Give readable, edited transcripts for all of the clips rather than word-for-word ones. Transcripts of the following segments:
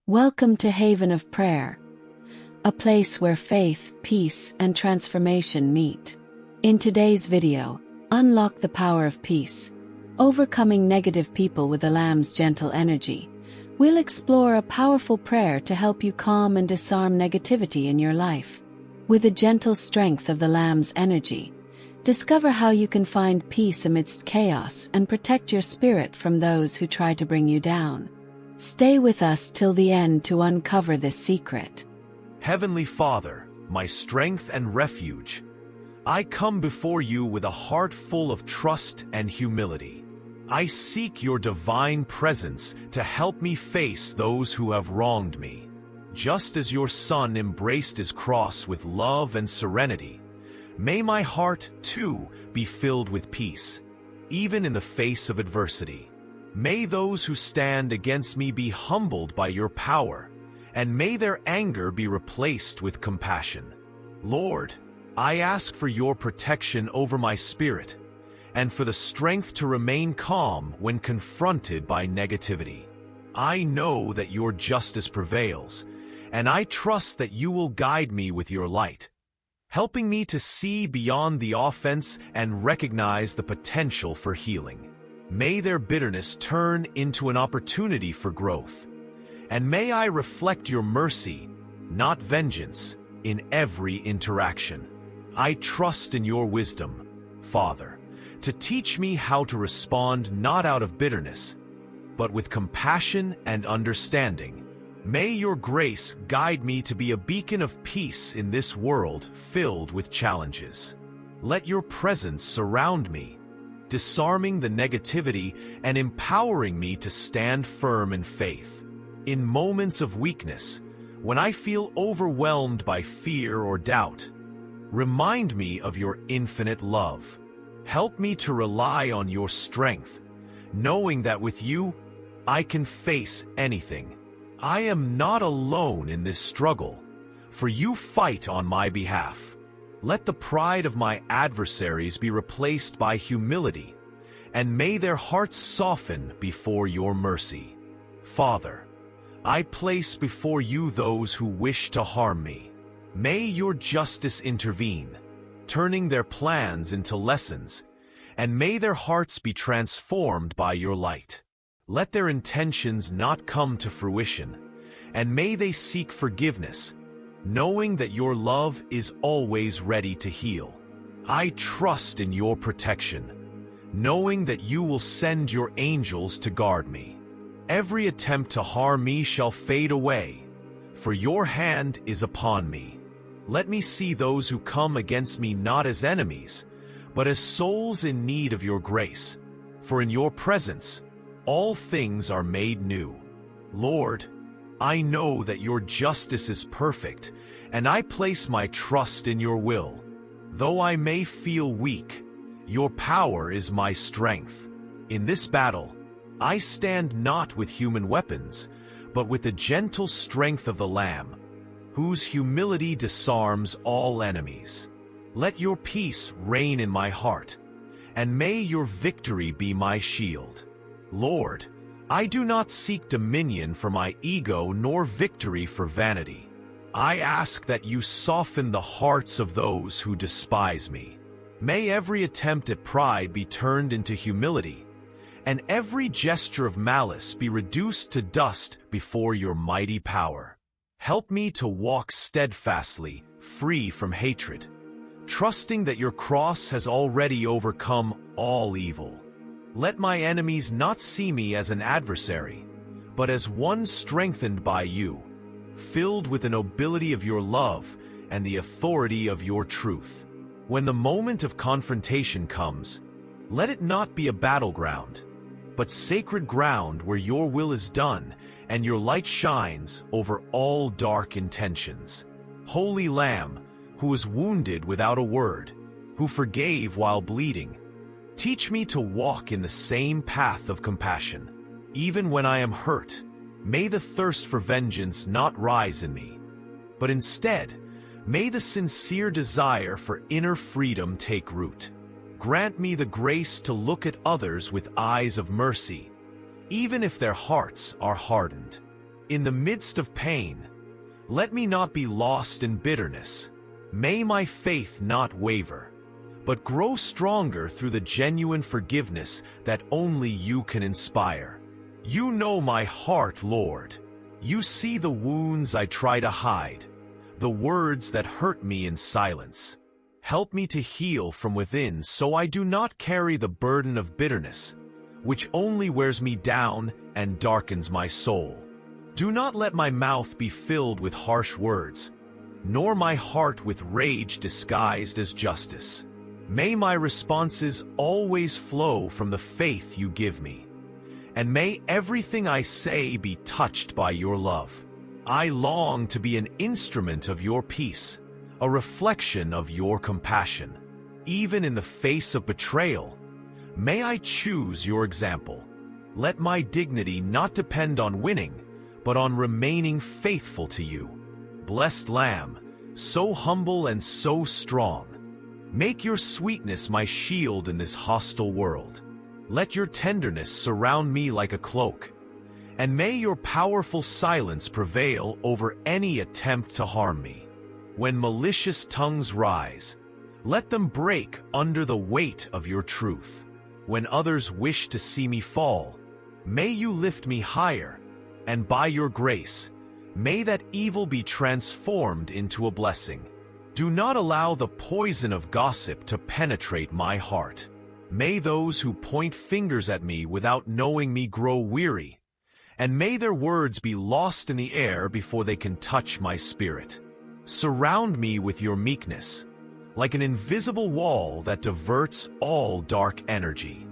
Welcome to Haven of Prayer, a place where faith, peace, and transformation meet. In today's video, unlock the power of peace. Overcoming negative people with the Lamb's gentle energy. We'll explore a powerful prayer to help you calm and disarm negativity in your life. With the gentle strength of the Lamb's energy, discover how you can find peace amidst chaos and protect your spirit from those who try to bring you down. Stay with us till the end to uncover this secret. Heavenly Father, my strength and refuge, I come before you with a heart full of trust and humility. I seek your divine presence to help me face those who have wronged me. Just as your Son embraced his cross with love and serenity, may my heart, too, be filled with peace, even in the face of adversity. May those who stand against me be humbled by your power, and may their anger be replaced with compassion. Lord, I ask for your protection over my spirit, and for the strength to remain calm when confronted by negativity. I know that your justice prevails, and I trust that you will guide me with your light, helping me to see beyond the offense and recognize the potential for healing. May their bitterness turn into an opportunity for growth, and may I reflect your mercy, not vengeance, in every interaction. I trust in your wisdom, Father, to teach me how to respond not out of bitterness, but with compassion and understanding. May your grace guide me to be a beacon of peace in this world filled with challenges. Let your presence surround me, disarming the negativity and empowering me to stand firm in faith. In moments of weakness, when I feel overwhelmed by fear or doubt, remind me of your infinite love. Help me to rely on your strength, knowing that with you, I can face anything. I am not alone in this struggle, for you fight on my behalf. Let the pride of my adversaries be replaced by humility, and may their hearts soften before your mercy. Father, I place before you those who wish to harm me. May your justice intervene, turning their plans into lessons, and may their hearts be transformed by your light. Let their intentions not come to fruition, and may they seek forgiveness, knowing that your love is always ready to heal. I trust in your protection, knowing that you will send your angels to guard me. Every attempt to harm me shall fade away, for your hand is upon me. Let me see those who come against me not as enemies, but as souls in need of your grace, for in your presence, all things are made new. Lord, I know that your justice is perfect, and I place my trust in your will. Though I may feel weak, your power is my strength. In this battle, I stand not with human weapons, but with the gentle strength of the Lamb, whose humility disarms all enemies. Let your peace reign in my heart, and may your victory be my shield. Lord, I do not seek dominion for my ego nor victory for vanity. I ask that you soften the hearts of those who despise me. May every attempt at pride be turned into humility, and every gesture of malice be reduced to dust before your mighty power. Help me to walk steadfastly, free from hatred, trusting that your cross has already overcome all evil. Let my enemies not see me as an adversary, but as one strengthened by you, filled with the nobility of your love and the authority of your truth. When the moment of confrontation comes, let it not be a battleground, but sacred ground where your will is done and your light shines over all dark intentions. Holy Lamb, who was wounded without a word, who forgave while bleeding, teach me to walk in the same path of compassion. Even when I am hurt, may the thirst for vengeance not rise in me, but instead, may the sincere desire for inner freedom take root. Grant me the grace to look at others with eyes of mercy, even if their hearts are hardened. In the midst of pain, let me not be lost in bitterness. May my faith not waver, but grow stronger through the genuine forgiveness that only you can inspire. You know my heart, Lord. You see the wounds I try to hide, the words that hurt me in silence. Help me to heal from within so I do not carry the burden of bitterness, which only wears me down and darkens my soul. Do not let my mouth be filled with harsh words, nor my heart with rage disguised as justice. May my responses always flow from the faith you give me, and may everything I say be touched by your love. I long to be an instrument of your peace, a reflection of your compassion. Even in the face of betrayal, may I choose your example. Let my dignity not depend on winning, but on remaining faithful to you. Blessed Lamb, so humble and so strong, make your sweetness my shield in this hostile world. Let your tenderness surround me like a cloak, and may your powerful silence prevail over any attempt to harm me. When malicious tongues rise, let them break under the weight of your truth. When others wish to see me fall, may you lift me higher, and by your grace, may that evil be transformed into a blessing. Do not allow the poison of gossip to penetrate my heart. May those who point fingers at me without knowing me grow weary, and may their words be lost in the air before they can touch my spirit. Surround me with your meekness, like an invisible wall that diverts all dark energy.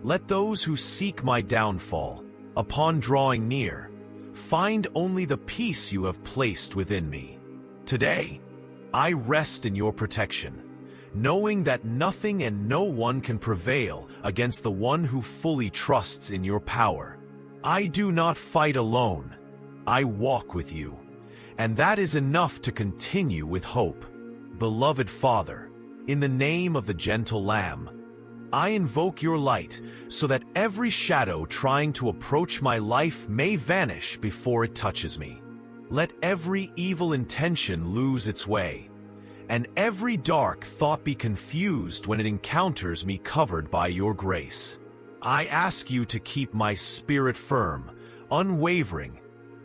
Let those who seek my downfall, upon drawing near, find only the peace you have placed within me. Today, I rest in your protection, knowing that nothing and no one can prevail against the one who fully trusts in your power. I do not fight alone. I walk with you, and that is enough to continue with hope. Beloved Father, in the name of the gentle Lamb, I invoke your light so that every shadow trying to approach my life may vanish before it touches me. Let every evil intention lose its way, and every dark thought be confused when it encounters me covered by your grace. I ask you to keep my spirit firm, unwavering,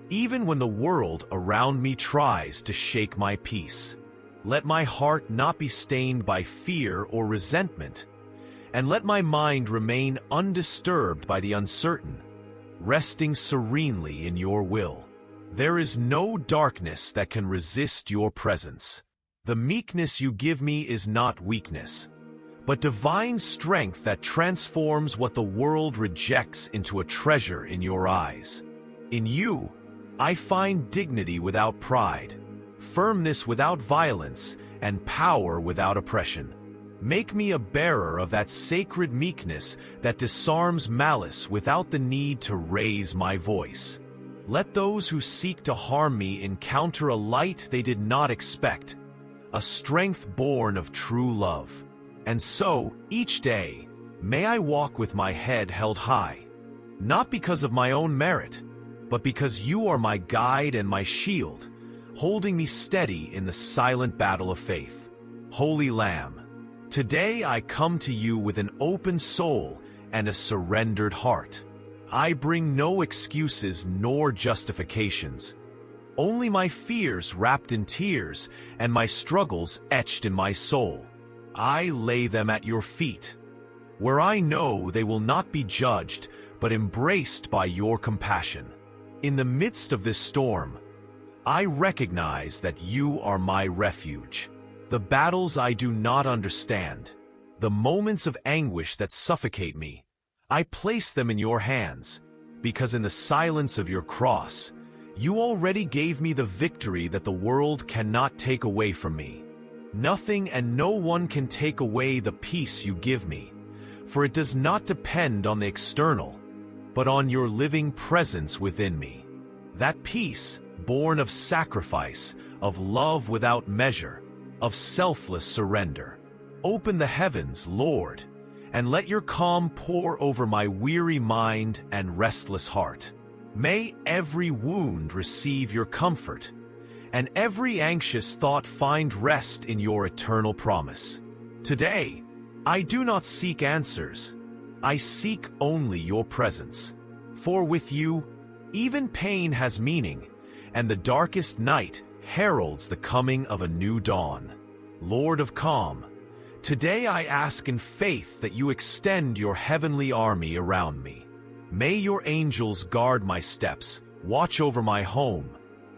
even when the world around me tries to shake my peace. Let my heart not be stained by fear or resentment, and let my mind remain undisturbed by the uncertain, resting serenely in your will. There is no darkness that can resist your presence. The meekness you give me is not weakness, but divine strength that transforms what the world rejects into a treasure in your eyes. In you, I find dignity without pride, firmness without violence, and power without oppression. Make me a bearer of that sacred meekness that disarms malice without the need to raise my voice. Let those who seek to harm me encounter a light they did not expect, a strength born of true love. And so, each day, may I walk with my head held high, not because of my own merit, but because you are my guide and my shield, holding me steady in the silent battle of faith. Holy Lamb, today I come to you with an open soul and a surrendered heart. I bring no excuses nor justifications, only my fears wrapped in tears and my struggles etched in my soul. I lay them at your feet, where I know they will not be judged, but embraced by your compassion. In the midst of this storm, I recognize that you are my refuge. The battles I do not understand, the moments of anguish that suffocate me, I place them in your hands, because in the silence of your cross, you already gave me the victory that the world cannot take away from me. Nothing and no one can take away the peace you give me, for it does not depend on the external, but on your living presence within me. That peace, born of sacrifice, of love without measure, of selfless surrender. Open the heavens, Lord, and let your calm pour over my weary mind and restless heart. May every wound receive your comfort, and every anxious thought find rest in your eternal promise. Today, I do not seek answers. I seek only your presence. For with you, even pain has meaning, and the darkest night heralds the coming of a new dawn. Lord of calm, today I ask in faith that you extend your heavenly army around me. May your angels guard my steps, watch over my home,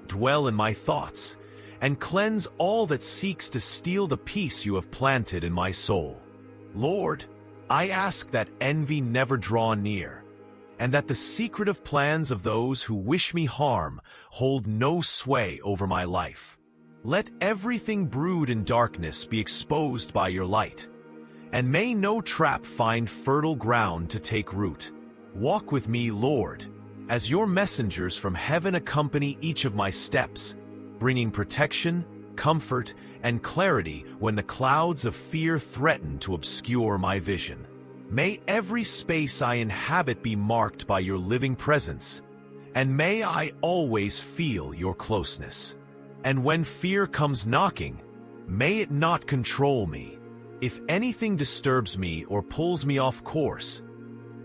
dwell in my thoughts, and cleanse all that seeks to steal the peace you have planted in my soul. Lord, I ask that envy never draw near, and that the secretive plans of those who wish me harm hold no sway over my life. Let everything brewed in darkness be exposed by your light, and may no trap find fertile ground to take root. Walk with me, Lord, as your messengers from heaven accompany each of my steps, bringing protection, comfort, and clarity when the clouds of fear threaten to obscure my vision. May every space I inhabit be marked by your living presence, and may I always feel your closeness. And when fear comes knocking, may it not control me. If anything disturbs me or pulls me off course,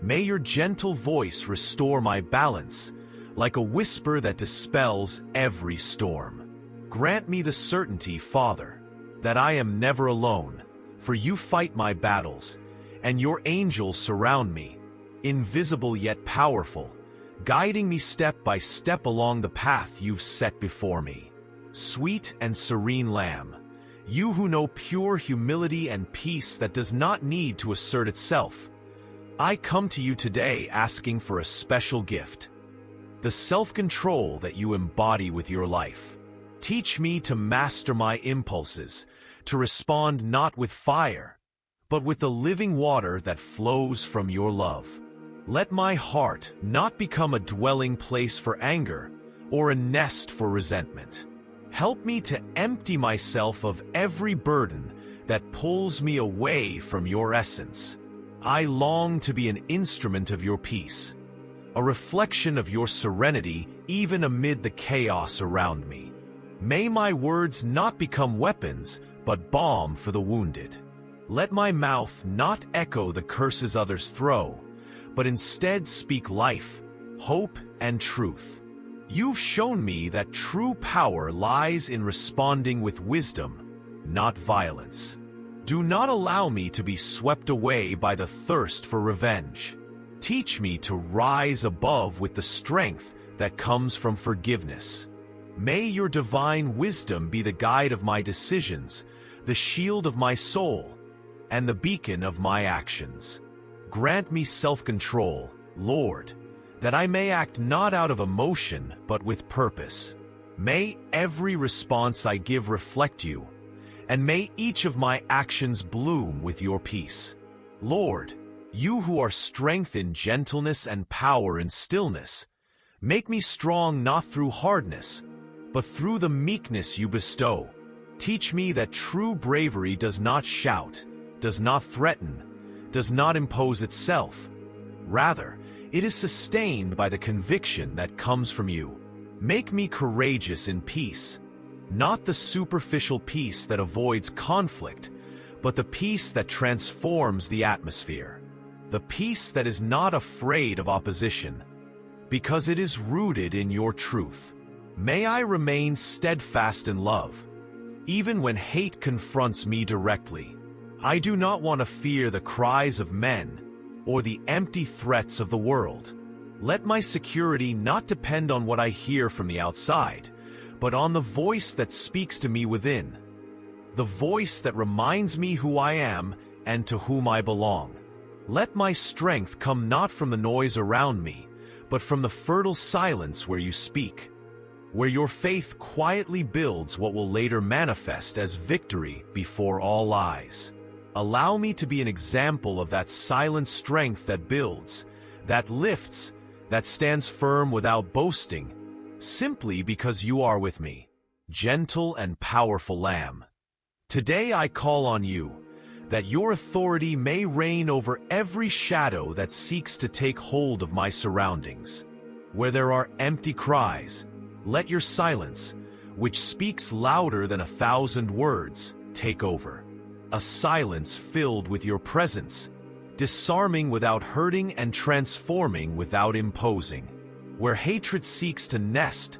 may your gentle voice restore my balance, like a whisper that dispels every storm. Grant me the certainty, Father, that I am never alone, for you fight my battles, and your angels surround me, invisible yet powerful, guiding me step by step along the path you've set before me. Sweet and serene Lamb, you who know pure humility and peace that does not need to assert itself, I come to you today asking for a special gift, the self-control that you embody with your life. Teach me to master my impulses, to respond not with fire, but with the living water that flows from your love. Let my heart not become a dwelling place for anger or a nest for resentment. Help me to empty myself of every burden that pulls me away from your essence. I long to be an instrument of your peace, a reflection of your serenity even amid the chaos around me. May my words not become weapons, but balm for the wounded. Let my mouth not echo the curses others throw, but instead speak life, hope, and truth. You've shown me that true power lies in responding with wisdom, not violence. Do not allow me to be swept away by the thirst for revenge. Teach me to rise above with the strength that comes from forgiveness. May your divine wisdom be the guide of my decisions, the shield of my soul, and the beacon of my actions. Grant me self-control, Lord, that I may act not out of emotion but with purpose. May every response I give reflect you, and may each of my actions bloom with your peace. Lord, you who are strength in gentleness and power in stillness, make me strong not through hardness, but through the meekness you bestow. Teach me that true bravery does not shout, does not threaten, does not impose itself. Rather, it is sustained by the conviction that comes from you. Make me courageous in peace, not the superficial peace that avoids conflict, but the peace that transforms the atmosphere. The peace that is not afraid of opposition, because it is rooted in your truth. May I remain steadfast in love, even when hate confronts me directly. I do not want to fear the cries of men or the empty threats of the world. Let my security not depend on what I hear from the outside, but on the voice that speaks to me within, the voice that reminds me who I am and to whom I belong. Let my strength come not from the noise around me, but from the fertile silence where you speak, where your faith quietly builds what will later manifest as victory before all eyes. Allow me to be an example of that silent strength that builds, that lifts, that stands firm without boasting, simply because you are with me, gentle and powerful Lamb. Today I call on you, that your authority may reign over every shadow that seeks to take hold of my surroundings. Where there are empty cries, let your silence, which speaks louder than 1,000 words, take over. A silence filled with your presence, disarming without hurting and transforming without imposing. Where hatred seeks to nest,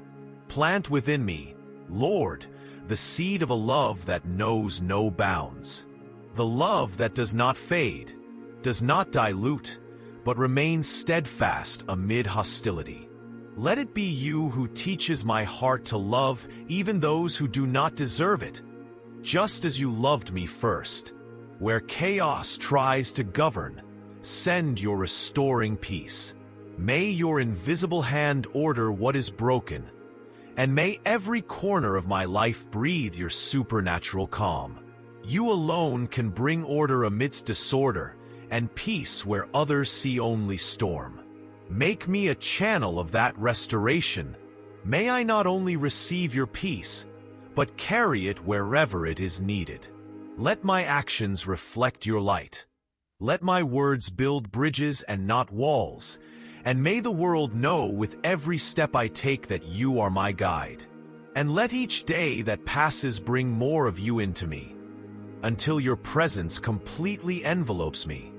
plant within me, Lord, the seed of a love that knows no bounds. The love that does not fade, does not dilute, but remains steadfast amid hostility. Let it be you who teaches my heart to love even those who do not deserve it, just as you loved me first. Where chaos tries to govern, send your restoring peace. May your invisible hand order what is broken, and may every corner of my life breathe your supernatural calm. You alone can bring order amidst disorder, and peace where others see only storm. Make me a channel of that restoration. May I not only receive your peace, but carry it wherever it is needed. Let my actions reflect your light. Let my words build bridges and not walls, and may the world know with every step I take that you are my guide. And let each day that passes bring more of you into me, until your presence completely envelopes me,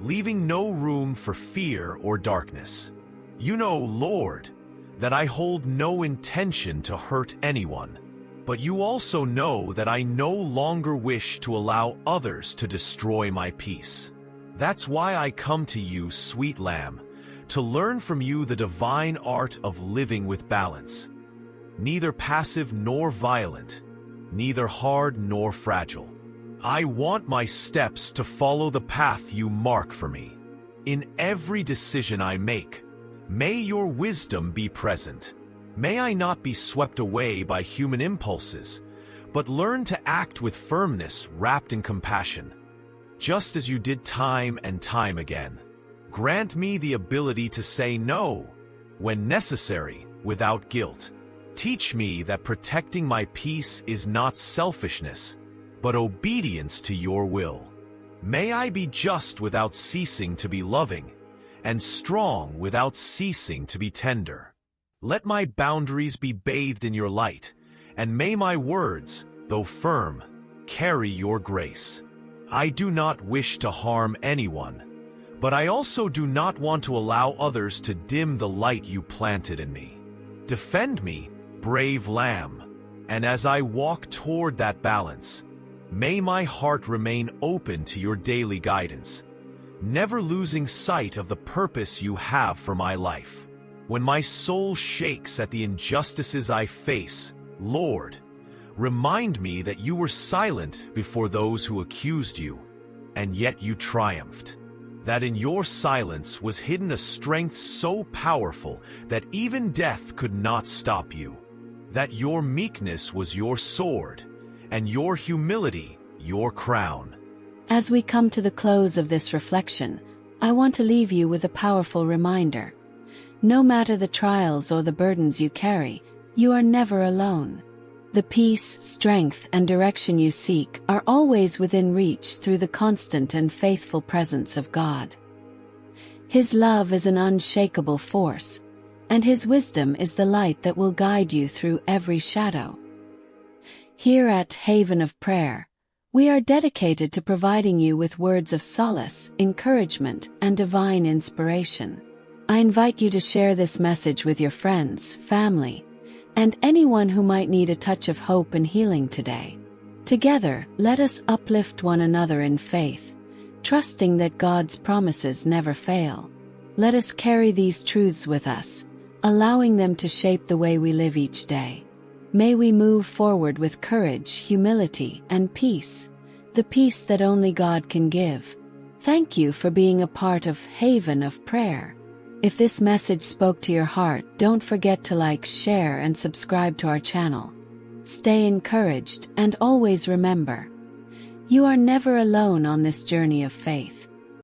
leaving no room for fear or darkness. You know, Lord, that I hold no intention to hurt anyone, but you also know that I no longer wish to allow others to destroy my peace. That's why I come to you, sweet Lamb, to learn from you the divine art of living with balance. Neither passive nor violent, neither hard nor fragile. I want my steps to follow the path you mark for me. In every decision I make, may your wisdom be present. May I not be swept away by human impulses, but learn to act with firmness wrapped in compassion, just as you did time and time again. Grant me the ability to say no, when necessary, without guilt. Teach me that protecting my peace is not selfishness, but obedience to your will. May I be just without ceasing to be loving, and strong without ceasing to be tender. Let my boundaries be bathed in your light, and may my words, though firm, carry your grace. I do not wish to harm anyone, but I also do not want to allow others to dim the light you planted in me. Defend me, brave Lamb, and as I walk toward that balance, may my heart remain open to your daily guidance, never losing sight of the purpose you have for my life. When my soul shakes at the injustices I face, Lord, remind me that you were silent before those who accused you, and yet you triumphed. That in your silence was hidden a strength so powerful that even death could not stop you. That your meekness was your sword, and your humility your crown. As we come to the close of this reflection, I want to leave you with a powerful reminder. No matter the trials or the burdens you carry, you are never alone. The peace, strength, and direction you seek are always within reach through the constant and faithful presence of God. His love is an unshakable force, and His wisdom is the light that will guide you through every shadow. Here at Haven of Prayer, we are dedicated to providing you with words of solace, encouragement, and divine inspiration. I invite you to share this message with your friends, family, and anyone who might need a touch of hope and healing today. Together, let us uplift one another in faith, trusting that God's promises never fail. Let us carry these truths with us, allowing them to shape the way we live each day. May we move forward with courage, humility, and peace, the peace that only God can give. Thank you for being a part of Haven of Prayer. If this message spoke to your heart, don't forget to like, share, and subscribe to our channel. Stay encouraged and always remember, you are never alone on this journey of faith.